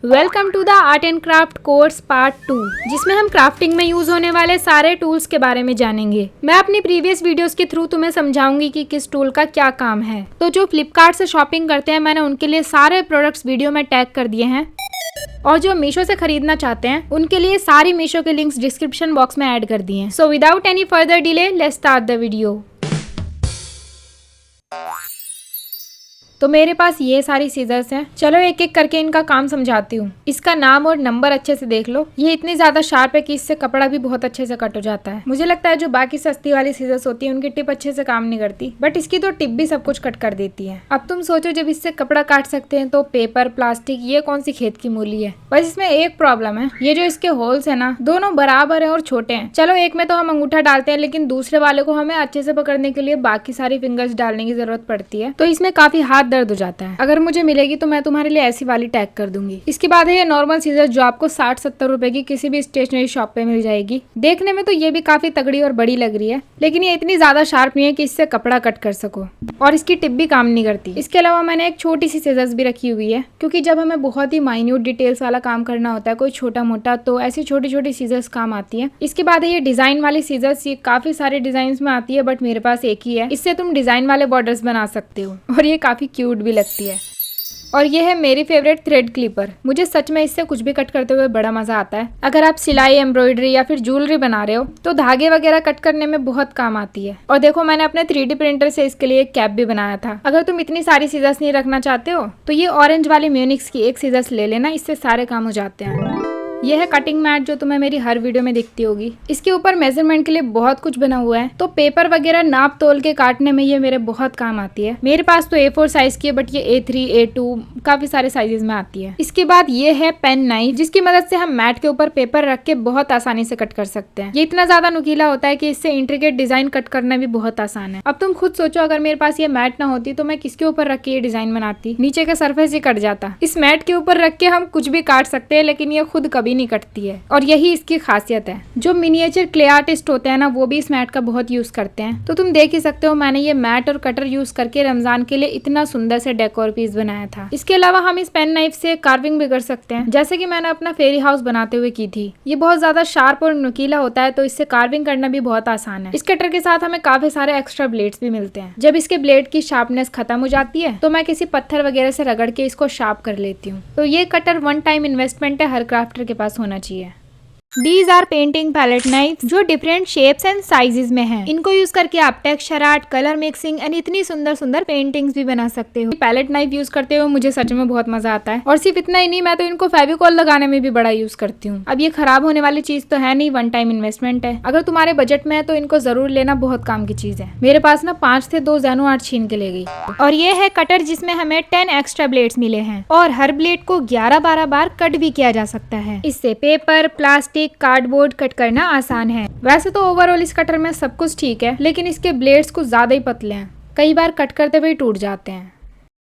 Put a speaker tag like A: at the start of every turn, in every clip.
A: Welcome to the art and craft course part 2, जिसमें हम crafting में यूज होने वाले सारे टूल्स के बारे में जानेंगे। मैं अपनी प्रीवियस वीडियोस के थ्रू तुम्हें समझाऊंगी कि किस टूल का क्या काम है। तो जो फ्लिपकार्ट से शॉपिंग करते हैं, मैंने उनके लिए सारे प्रोडक्ट्स वीडियो में टैग कर दिए हैं, और जो मीशो से खरीदना चाहते हैं उनके लिए सारी मीशो के लिंक्स डिस्क्रिप्शन बॉक्स में ऐड कर दिए हैं। So without any further delay let's start the video. तो मेरे पास ये सारी सीजर्स हैं। चलो एक एक करके इनका काम समझाती हूँ। इसका नाम और नंबर अच्छे से देख लो। ये इतनी ज्यादा शार्प है कि इससे कपड़ा भी बहुत अच्छे से कट हो जाता है। मुझे लगता है जो बाकी सस्ती वाली सीजर्स होती है उनकी टिप अच्छे से काम नहीं करती, बट इसकी तो टिप भी सब कुछ कट कर देती है। अब तुम सोचो, जब इससे कपड़ा काट सकते हैं तो पेपर, प्लास्टिक, ये कौन सी खेत की मूली है। बस इसमें एक प्रॉब्लम है, ये जो इसके होल्स है ना, दोनों बराबर है और छोटे हैं। चलो एक में तो हम अंगूठा डालते हैं, लेकिन दूसरे वाले को हमें अच्छे से पकड़ने के लिए बाकी सारी फिंगर्स डालने की जरूरत पड़ती है, तो इसमें काफी हाथ दर्द हो जाता है। अगर मुझे मिलेगी तो मैं तुम्हारे लिए ऐसी वाली टैग कर दूंगी। इसके बाद है ये नॉर्मल सीजर, जो आपको 60-70 रुपए की किसी भी स्टेशनरी शॉप पे मिल जाएगी। देखने में तो ये भी काफी तगड़ी और बड़ी लग रही है, लेकिन ये इतनी ज्यादा शार्प नहीं है कि इससे कपड़ा कट कर सको, और इसकी टिप भी काम नहीं करती। इसके अलावा मैंने एक छोटी सी सीजर्स भी रखी हुई है, क्योंकि जब हमें बहुत ही माइन्यूट डिटेल्स वाला काम करना होता है, कोई छोटा मोटा, तो ऐसी छोटी छोटी सीजर्स काम आती है। इसके बाद है ये डिजाइन वाली सीजर्स। ये काफी सारे डिजाइन में आती है, बट मेरे पास एक ही है। इससे तुम डिजाइन वाले बॉर्डर्स बना सकते हो, और ये काफी क्यूट भी लगती है। और ये है मेरी फेवरेट थ्रेड क्लिपर। मुझे सच में इससे कुछ भी कट करते हुए बड़ा मजा आता है। अगर आप सिलाई, एम्ब्रॉयडरी या फिर ज्वेलरी बना रहे हो तो धागे वगैरह कट करने में बहुत काम आती है। और देखो, मैंने अपने 3D प्रिंटर से इसके लिए एक कैप भी बनाया था। अगर तुम इतनी सारी सीजर्स नहीं रखना चाहते हो तो ये ऑरेंज वाली म्यूनिक्स की एक सीजर्स ले लेना, इससे सारे काम हो जाते हैं। यह है कटिंग मैट, जो तुम्हें मेरी हर वीडियो में दिखती होगी। इसके ऊपर मेजरमेंट के लिए बहुत कुछ बना हुआ है, तो पेपर वगैरह नाप तोल के काटने में ये मेरे बहुत काम आती है। मेरे पास तो A4 साइज की है, बट ये A3, A2 काफी सारे साइजेस में आती है। इसके बाद ये है पेन नाइफ, जिसकी मदद से हम मैट के ऊपर पेपर रख के बहुत आसानी से कट कर सकते हैं। ये इतना ज्यादा नुकीला होता है कि इससे इंट्रिकेट डिजाइन कट करना भी बहुत आसान है। अब तुम खुद सोचो, अगर मेरे पास ये मैट ना होती तो मैं किसके ऊपर रख के ये डिजाइन बनाती। नीचे का सरफेस ही कट जाता। इस मैट के ऊपर रख के हम कुछ भी काट सकते हैं, लेकिन ये खुद कभी नहीं कटती है, और यही इसकी खासियत है। जो मिनिएचर क्ले आर्टिस्ट होते हैं ना, वो भी इस मैट का बहुत यूज करते हैं। तो तुम देख ही सकते हो, मैंने ये मैट और कटर यूज करके रमजान के लिए इतना सुंदर से डेकोर पीस बनाया था। इसके अलावा हम इस पेन नाइफ से कार्विंग भी कर सकते हैं, जैसे कि मैंने अपना फेरी हाउस बनाते हुए की थी। ये बहुत ज्यादा शार्प और नुकीला होता है, तो इससे कार्विंग करना भी बहुत आसान है। इस कटर के साथ हमें काफी सारे एक्स्ट्रा ब्लेड्स भी मिलते हैं। जब इसके ब्लेड की शार्पनेस खत्म हो जाती है तो मैं किसी पत्थर वगैरह से रगड़ के इसको शार्प कर लेती हूँ। तो ये कटर वन टाइम इन्वेस्टमेंट है, हर क्राफ्टर के पास होना चाहिए। These are painting palette knife, जो डिफरेंट शेप्स एंड साइजेस में हैं। इनको यूज करके आप texture art, colour mixing and इतनी सुंदर सुंदर पेंटिंग्स भी बना सकते हो। पैलेट नाइफ यूज करते हुए मुझे सच में बहुत मजा आता है, और सिर्फ इतना ही नहीं, मैं तो इनको फेविकॉल लगाने में भी बड़ा यूज करती हूँ। अब ये खराब होने वाली चीज तो है नहीं, वन टाइम इन्वेस्टमेंट है। अगर तुम्हारे बजट में है तो इनको जरूर लेना, बहुत काम की चीज है। मेरे पास ना 5 से 2 ज़ेनो आर्ट छीन के ले गई। और ये है कटर, जिसमें हमें 10 एक्स्ट्रा ब्लेड्स मिले हैं, और हर ब्लेड को 11-12 बार कट भी किया जा सकता है। इससे पेपर, प्लास्टिक, कार्डबोर्ड कट करना आसान है। वैसे तो ओवरऑल इस कटर में सब कुछ ठीक है, लेकिन इसके ब्लेड्स कुछ ज्यादा ही पतले हैं, कई बार कट करते हुए टूट जाते हैं।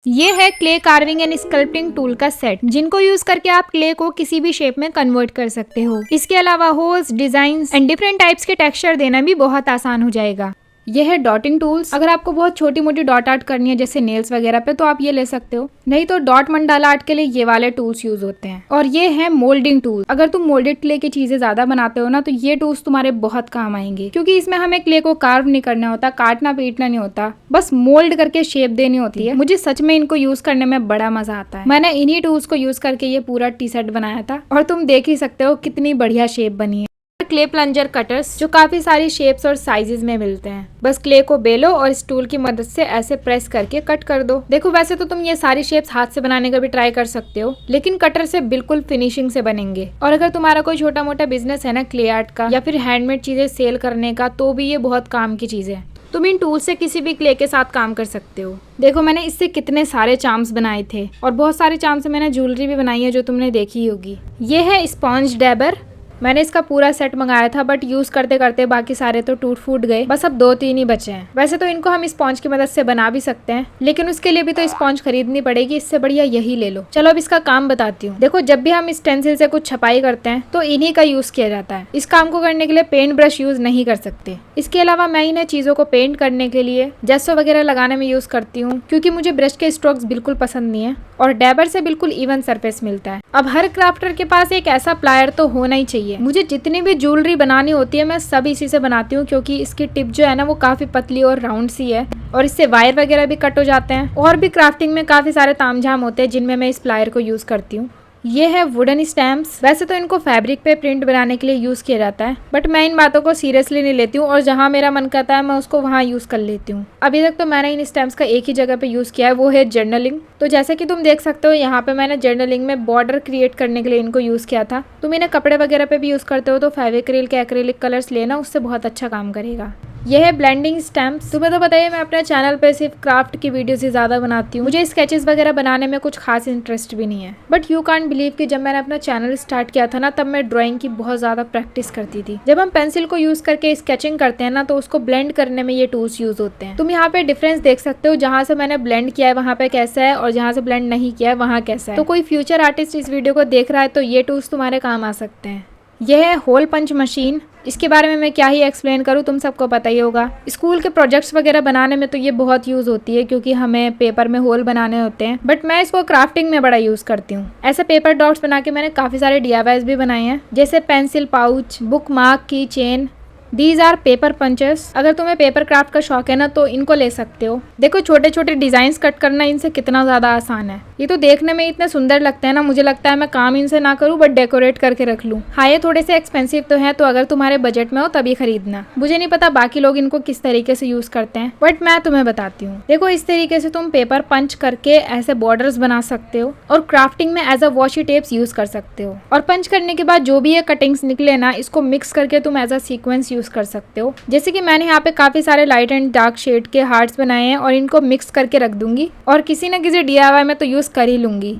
A: ये है clay carving and sculpting tool का सेट, जिनको यूज करके आप क्ले को किसी भी शेप में कन्वर्ट कर सकते हो। इसके अलावा holes, designs and different types के टेक्सचर देना भी बहुत आसान हो जाएगा। यह है डॉटिंग टूल्स। अगर आपको बहुत छोटी मोटी डॉट आर्ट करनी है, जैसे नेल्स वगैरह पे, तो आप ये ले सकते हो। नहीं तो डॉट मंडाला आर्ट के लिए ये वाले टूल्स यूज होते हैं। और ये है मोल्डिंग टूल। अगर तुम मोल्डेड क्ले की चीजें ज्यादा बनाते हो ना, तो ये टूल्स तुम्हारे बहुत काम आएंगे, क्योंकि इसमें हमें क्ले को कार्व नहीं करना होता, काटना पीटना नहीं होता, बस मोल्ड करके शेप देनी होती है। मुझे सच में इनको यूज करने में बड़ा मजा आता है। मैंने इन्हीं टूल्स को यूज करके ये पूरा टी शर्ट बनाया था, और तुम देख ही सकते हो कितनी बढ़िया शेप बनी है। क्ले प्लंजर कटर्स, जो काफी सारी शेप्स और साइजेस में मिलते हैं। बस क्ले को बेलो और इस टूल की मदद से ऐसे प्रेस करके कट कर दो। देखो, वैसे तो तुम ये सारी शेप्स हाथ से बनाने का भी ट्राई कर सकते हो, लेकिन कटर से बिल्कुल फिनिशिंग से बनेंगे। और अगर तुम्हारा कोई छोटा मोटा बिजनेस है ना, क्ले आर्ट का या फिर हैंडमेड चीजें सेल करने का, तो भी ये बहुत काम की चीज है। तुम इन टूल से किसी भी क्ले के साथ काम कर सकते हो। देखो, मैंने इससे कितने सारे चार्म्स बनाए थे, और बहुत सारे चार्म से मैंने ज्वेलरी भी बनाई है, जो तुमने देखी होगी। ये है स्पॉन्ज डैबर। मैंने इसका पूरा सेट मंगाया था, बट यूज करते करते बाकी सारे तो टूट फूट गए। बस अब 2-3 ही बचे हैं। वैसे तो इनको हम स्पॉन्ज की मदद से बना भी सकते हैं, लेकिन उसके लिए भी तो स्पॉन्ज खरीदनी पड़ेगी। इससे बढ़िया यही ले लो। चलो अब इसका काम बताती हूँ। देखो, जब भी हम स्टेंसिल से कुछ छपाई करते हैं तो इन्हीं का यूज किया जाता है। इस काम को करने के लिए पेंट ब्रश यूज नहीं कर सकते। इसके अलावा मैं इन्हें चीजों को पेंट करने के लिए जेसो वगैरह लगाने में यूज करती हूँ, क्योंकि मुझे ब्रश के स्ट्रोक्स बिल्कुल पसंद नहीं है। और डैबर से बिल्कुल इवन सरफेस मिलता है। अब हर क्राफ्टर के पास एक ऐसा प्लायर तो होना ही चाहिए। मुझे जितनी भी ज्वेलरी बनानी होती है मैं सब इसी से बनाती हूँ, क्योंकि इसकी टिप जो है ना वो काफी पतली और राउंड सी है और इससे वायर वगैरह भी कट हो जाते हैं। और भी क्राफ्टिंग में काफी सारे तामझाम होते हैं जिनमें मैं इस प्लायर को यूज करती हूँ। ये है वुडन स्टैम्प्स। वैसे तो इनको फैब्रिक पे प्रिंट बनाने के लिए यूज किया जाता है, बट मैं इन बातों को सीरियसली नहीं लेती हूँ और जहाँ मेरा मन करता है मैं उसको वहाँ यूज कर लेती हूँ। अभी तक तो मैंने इन स्टैम्प्स का एक ही जगह पे यूज किया है, वो है जर्नलिंग। तो जैसे कि तुम देख सकते हो यहाँ पे मैंने जर्नलिंग में बॉर्डर क्रिएट करने के लिए इनको यूज किया था। तुम इन्हें कपड़े वगैरह पे भी यूज करते हो तो फेविक्रिल के एक्रिलिक कलर्स लेना, उससे बहुत अच्छा काम करेगा। यह है ब्लेंडिंग स्टैम्प्स। तुम्हें तो बताइए मैं अपने चैनल पे सिर्फ क्राफ्ट की वीडियोस ही ज्यादा बनाती हूँ, मुझे स्केचेस वगैरह बनाने में कुछ खास इंटरेस्ट भी नहीं है। बट यू कांट बिलीव कि जब मैंने अपना चैनल स्टार्ट किया था ना तब मैं ड्राइंग की बहुत ज्यादा प्रैक्टिस करती थी। जब हम पेंसिल को यूज करके स्केचिंग करते हैं ना तो उसको ब्लेंड करने में ये टूल्स यूज होते हैं। तुम यहाँ पे डिफरेंस देख सकते हो, जहाँ से मैंने ब्लेंड किया है वहाँ पे कैसा है और जहाँ से ब्लेंड नहीं किया है वहाँ कैसा है। तो कोई फ्यूचर आर्टिस्ट इस वीडियो को देख रहा है तो ये टूल्स तुम्हारे काम आ सकते हैं। यह है होल पंच मशीन। इसके बारे में मैं क्या ही एक्सप्लेन करूँ, तुम सबको पता ही होगा। स्कूल के प्रोजेक्ट्स वगैरह बनाने में तो ये बहुत यूज होती है क्योंकि हमें पेपर में होल बनाने होते हैं, बट मैं इसको क्राफ्टिंग में बड़ा यूज करती हूँ। ऐसे पेपर डॉट्स बना के मैंने काफी सारे DIYs भी बनाए हैं, जैसे pencil pouch, bookmark key chain. These are paper punches. अगर तुम्हें पेपर क्राफ्ट का शौक है ना तो इनको ले सकते हो। देखो छोटे छोटे डिजाइन कट करना इनसे कितना ज्यादा आसान है। ये तो देखने में इतने सुंदर लगते हैं ना, मुझे लगता है मैं काम इनसे ना करूं बट डेकोरेट करके रख लूं। हाँ ये थोड़े से एक्सपेंसिव तो है, तो अगर तुम्हारे बजट में हो तभी खरीदना। मुझे नहीं पता बाकी लोग इनको किस तरीके से यूज करते हैं, बट मैं तुम्हें बताती हूँ। देखो इस तरीके से तुम पेपर पंच करके ऐसे बॉर्डर्स बना सकते हो और क्राफ्टिंग में as a washi tapes use कर सकते हो। और पंच करने के बाद जो भी ये कटिंग्स निकले ना इसको मिक्स करके तुम एज अ सीक्वेंस यूज कर सकते हो। जैसे कि मैंने यहाँ पे काफी सारे लाइट एंड डार्क शेड के हार्ट्स बनाए हैं और इनको मिक्स करके रख दूंगी और किसी न किसी DIY में तो यूज कर ही लूंगी।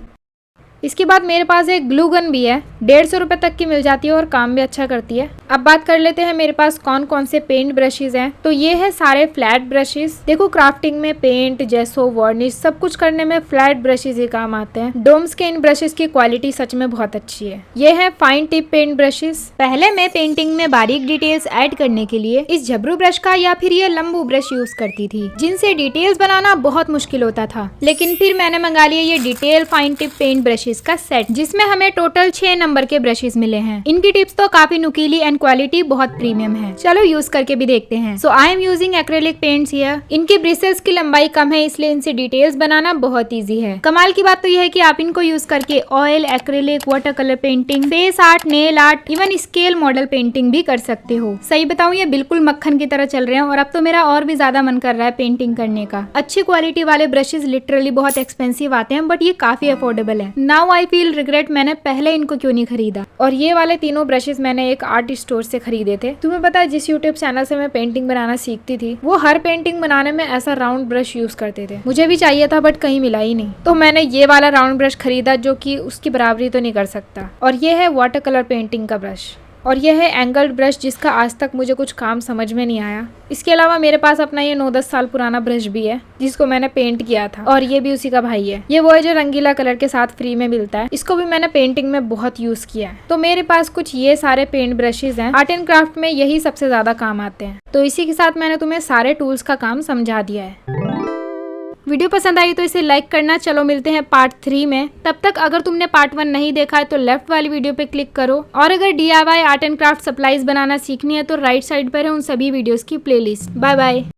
A: इसके बाद मेरे पास एक ग्लू गन भी है, 150 रुपए तक की मिल जाती है और काम भी अच्छा करती है। अब बात कर लेते हैं मेरे पास कौन कौन से पेंट ब्रशेज हैं। तो ये है सारे फ्लैट ब्रशेज। देखो क्राफ्टिंग में पेंट, जेसो, वार्निश सब कुछ करने में फ्लैट ब्रशेज ही काम आते हैं। डोम्स के इन ब्रशेज की क्वालिटी सच में बहुत अच्छी है। ये है फाइन टिप पेंट ब्रशेज। पहले मैं पेंटिंग में बारीक डिटेल्स ऐड करने के लिए इस झबरू ब्रश का या फिर ये लंबू ब्रश यूज करती थी, जिनसे डिटेल्स बनाना बहुत मुश्किल होता था। लेकिन फिर मैंने मंगा लिया ये detail fine tip paint brushes का सेट, जिसमें हमें टोटल 6 नंबर के ब्रशेज मिले हैं। इनकी टिप्स तो काफी नुकीली एंड क्वालिटी बहुत प्रीमियम है। चलो यूज करके भी देखते हैं। So I am using acrylic paints here. इनके ब्रिसल्स की लंबाई कम है इसलिए इनसे डिटेल्स बनाना बहुत इजी है। कमाल की बात तो यह है कि आप इनको यूज करके oil, acrylic, water colour painting, face art, nail art, even scale model painting भी कर सकते हो। सही बताऊं ये बिल्कुल मक्खन की तरह चल रहे हैं और अब तो मेरा और भी ज्यादा मन कर रहा है पेंटिंग करने का। अच्छी क्वालिटी वाले ब्रशेज लिटरली बहुत एक्सपेंसिव आते हैं बट ये काफी अफोर्डेबल है। नाउ आई फील रिग्रेट मैंने पहले इनको क्यों नहीं खरीदा। और ये वाले तीनों ब्रशेस मैंने एक आर्ट स्टोर से खरीदे थे। तुम्हें पता है जिस यूट्यूब चैनल से मैं पेंटिंग बनाना सीखती थी वो हर पेंटिंग बनाने में ऐसा राउंड ब्रश यूज करते थे। मुझे भी चाहिए था बट कहीं मिला ही नहीं, तो मैंने ये वाला राउंड ब्रश खरीदा जो कि उसकी बराबरी तो नहीं कर सकता। और ये है वाटर कलर पेंटिंग का ब्रश और यह है एंगल्ड ब्रश जिसका आज तक मुझे कुछ काम समझ में नहीं आया। इसके अलावा मेरे पास अपना ये 9-10 साल पुराना ब्रश भी है जिसको मैंने पेंट किया था और ये भी उसी का भाई है। ये वो है जो रंगीला कलर के साथ फ्री में मिलता है। इसको भी मैंने पेंटिंग में बहुत यूज किया है। तो मेरे पास कुछ ये सारे पेंट ब्रशेज हैं। आर्ट एंड क्राफ्ट में यही सबसे ज्यादा काम आते हैं। तो इसी के साथ मैंने तुम्हें सारे टूल्स का काम समझा दिया है। वीडियो पसंद आई तो इसे लाइक करना। चलो मिलते हैं पार्ट 3 में। तब तक अगर तुमने पार्ट 1 नहीं देखा है तो लेफ्ट वाली वीडियो पे क्लिक करो और अगर DIY art and craft supplies बनाना सीखनी है तो राइट साइड पर है उन सभी वीडियोस की प्लेलिस्ट। Bye bye.